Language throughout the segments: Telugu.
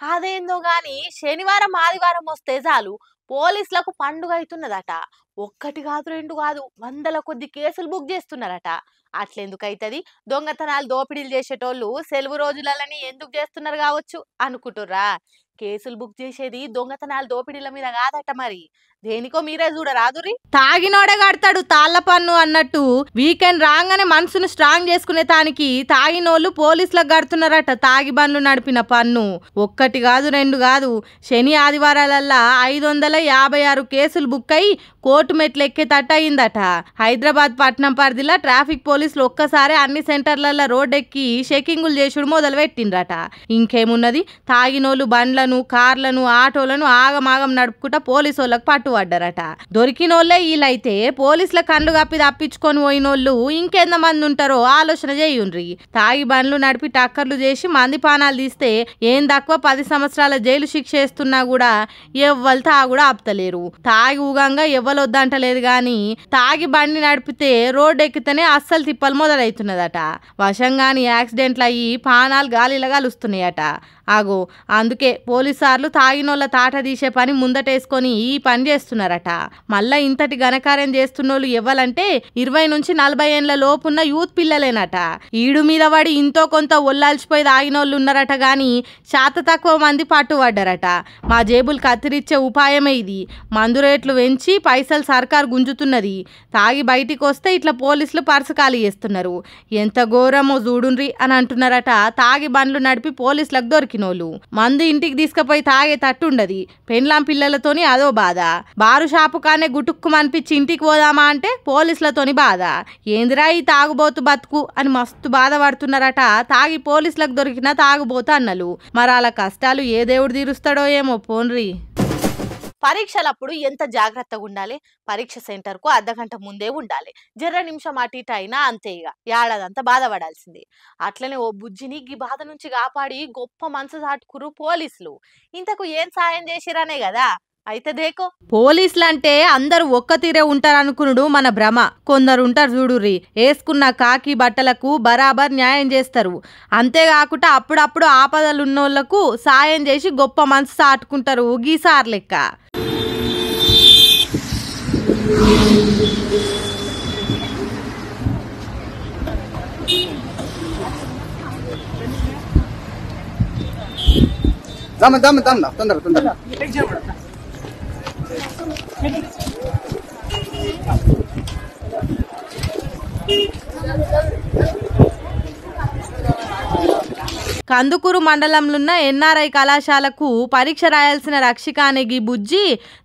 అదేందో గాని శనివారం ఆదివారం వస్తే చాలు పోలీసులకు పండుగ అవుతున్నదట. ఒక్కటి కాదు రెండు కాదు వందల కొద్ది కేసులు బుక్ చేస్తున్నారట. అట్లెందుకైతది? దొంగతనాలు దోపిడీలు చేసేటోళ్ళు సెలవు రోజులని ఎందుకు చేస్తున్నారు కావచ్చు అనుకుంటుర్రా? కేసులు బుక్ చేసేది దొంగతనాలు దోపిడీల మీద కాదట మరి. దేనికో మీరే చూడరాదురి. తాగినోడే కడతాడు తాళ్ల పన్ను అన్నట్టు వీకెండ్ రాగానే మనసును స్ట్రాంగ్ చేసుకునే తానికి తాగినోళ్ళు పోలీసులకు కడుతున్నారట తాగి బండ్లు నడిపిన పన్ను. ఒక్కటి కాదు రెండు కాదు శని ఆదివారాలల్లా 556 కేసులు బుక్ అయి కోర్టు మెట్లు ఎక్కేటట్టు అయిందట. హైదరాబాద్ పట్నం పరిధిలో ట్రాఫిక్ పోలీసులు ఒక్కసారి అన్ని సెంటర్లలో రోడ్డెక్కి చెకింగులు చేసుడు మొదలు పెట్టిండ్రట. ఇంకేమున్నది, తాగినోళ్ళు బండ్లను కార్లను ఆటోలను ఆగమాగం నడుపుకుంటా పోలీసు వాళ్ళకు పట్టుబడ్డారట. దొరికినోళ్లే వీళ్ళైతే పోలీసుల కళ్ళు కప్పి తప్పించుకొని పోయినోళ్ళు ఇంకెంతమంది ఉంటారో ఆలోచన చేయుండ్రి. తాగి బండ్లు నడిపి టక్కర్లు చేసి మంది పానాలు తీస్తే ఏం తక్కువ 10 సంవత్సరాల జైలు శిక్ష వేస్తున్నా కూడా ఎవ్వరు తాగుడా ఆపుతలేరు. తాగి ఊగంగా ఎవ్వలొద్దంటలేదు గాని తాగి బండి నడిపితే రోడ్డు ఎక్కితేనే అస్సలు తిప్పలు మొదలవుతున్నదట. వశంగాని యాక్సిడెంట్లు అయ్యి పానాలు గాలిలో కలుస్తున్నాయట. ఆగో అందుకే పోలీసార్లు తాగినోళ్ళ తాట తీసే పని ముందటేసుకొని ఈ పని చేస్తున్నారట. మళ్ళా ఇంతటి ఘనకార్యం చేస్తున్నోళ్ళు ఎవ్వలంటే 20 నుంచి 40 ఏళ్ల లోపున్న యూత్ పిల్లలేనట. ఈడు మీద పడి ఇంతో కొంత ఒల్లాల్చిపోయి తాగినోళ్ళు ఉన్నారట గాని శాత తక్కువ మంది పట్టుబడ్డారట. మా జేబులు కత్తిరిచ్చే ఉపాయమే ఇది. మందు రేట్లు పెంచి పైసలు సర్కారు గుంజుతున్నది. తాగి బయటికి వస్తే ఇట్లా పోలీసులు పర్సు ఖాళీ చేస్తున్నారు. ఎంత ఘోరమో చూడుండ్రి అని అంటున్నారట తాగి బండ్లు నడిపి పోలీసులకు దొరికినోళ్ళు. మందు ఇంటికి తీసుకుపోయి తాగే తట్టుండది. పెండ్లాం పిల్లలతోని అదో బాధ. బారు షాపు కానే గుటుక్కు అనిపించి ఇంటికి పోదామా అంటే పోలీసులతోని బాధ. ఏందిరా ఈ తాగుబోతు బతుకు అని మస్తు బాధపడుతున్నారట తాగి పోలీసులకు దొరికిన తాగుబోతు అన్నలు. మరి అలా కష్టాలు ఏ దేవుడు తీరుస్తాడో ఏమో పోన్రి. పరీక్షలప్పుడు ఎంత జాగ్రత్తగా ఉండాలి? పరీక్ష సెంటర్కు అర్ధగంట ముందే ఉండాలి. జర్ర నిమిషం అటు ఇటు అయినా అంతే. ఇక ఏడాదంతా బాధపడాల్సింది. అట్లనే ఓ బుజ్జిని ఈ బాధ నుంచి కాపాడి గొప్ప మనసు చాటుకురు పోలీసులు. ఇంతకు ఏం సాయం చేసిరనే కదా. అయితే దేకో, పోలీసులు అంటే అందరూ ఒక్క తీరే ఉంటారనుకునుడు మన భ్రమ. కొందరు ఉంటారు చూడుర్రి, వేసుకున్న కాకి బట్టలకు బరాబర్ న్యాయం చేస్తారు. అంతేకాకుండా అప్పుడప్పుడు ఆపదలున్నోళ్లకు సాయం చేసి గొప్ప మనసు చాటుకుంటారు గీసార్ లెక్క. తొందర కందుకూరు మండలంలోన్న ఎన్ఆర్ఐ కళాశాలకు పరీక్ష రాయాల్సిన రక్షిక అనే గీ బుజ్జి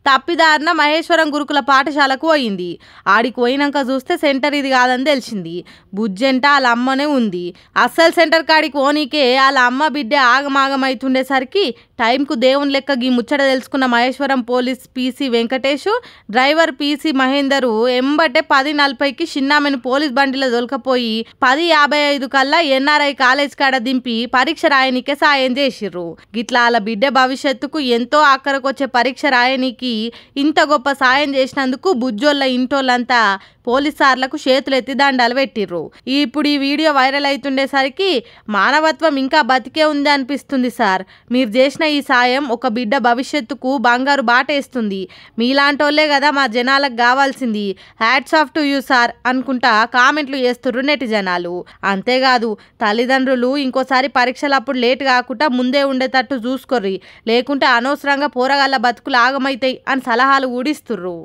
తప్పిదారిన మహేశ్వరం గురుకుల పాఠశాలకు పోయింది. ఆడికి పోయినాక చూస్తే సెంటర్ ఇది కాదని తెలిసింది. బుజ్జంట వాళ్ళ అమ్మనే ఉంది. అస్సలు సెంటర్ కాడికి పోనీకే వాళ్ళ అమ్మ బిడ్డ ఆగమాగమైతుండేసరికి టైంకు దేవుని లెక్క గీ ముచ్చట తెలుసుకున్న Maheshwaram police PC Venkatesh, driver PC Mahender ఎంబటే 10:40కి చిన్నామెను పోలీస్ బండిలో దొలకపోయి 10:55 కల్లా ఎన్ఆర్ఐ కాలేజ్ కాడ దింపి పరీక్ష రాయనికే సాయం చేసిర్రు. గిట్లా వాళ్ళ బిడ్డ భవిష్యత్తుకు ఎంతో ఆఖరకొచ్చే పరీక్ష రాయనికి ఇంత గొప్ప సాయం చేసినందుకు బుజ్జోళ్ళ ఇంటోళ్ళంతా పోలీసార్లకు చేతులెత్తి దండాలు పెట్టిర్రు. ఇప్పుడు ఈ వీడియో వైరల్ అవుతుండేసరికి మానవత్వం ఇంకా బతికే ఉంది అనిపిస్తుంది సార్. మీరు చేసిన ఈ సాయం ఒక బిడ్డ భవిష్యత్తుకు బంగారు బాటేస్తుంది. మీలాంటోళ్లే కదా మా జనాలకు కావాల్సింది. Hats off to you sir అనుకుంటా కామెంట్లు చేస్తుర్రు నెటిజనాలు. అంతేకాదు తల్లిదండ్రులు ఇంకోసారి పరీక్షలప్పుడు లేట్ కాకుండా ముందే ఉండేటట్టు చూసుకోర్రి, లేకుంటే అనవసరంగా పోరగాళ్ళ బతుకులు ఆగమైతాయి అని సలహాలు ఊడిస్తుర్రు.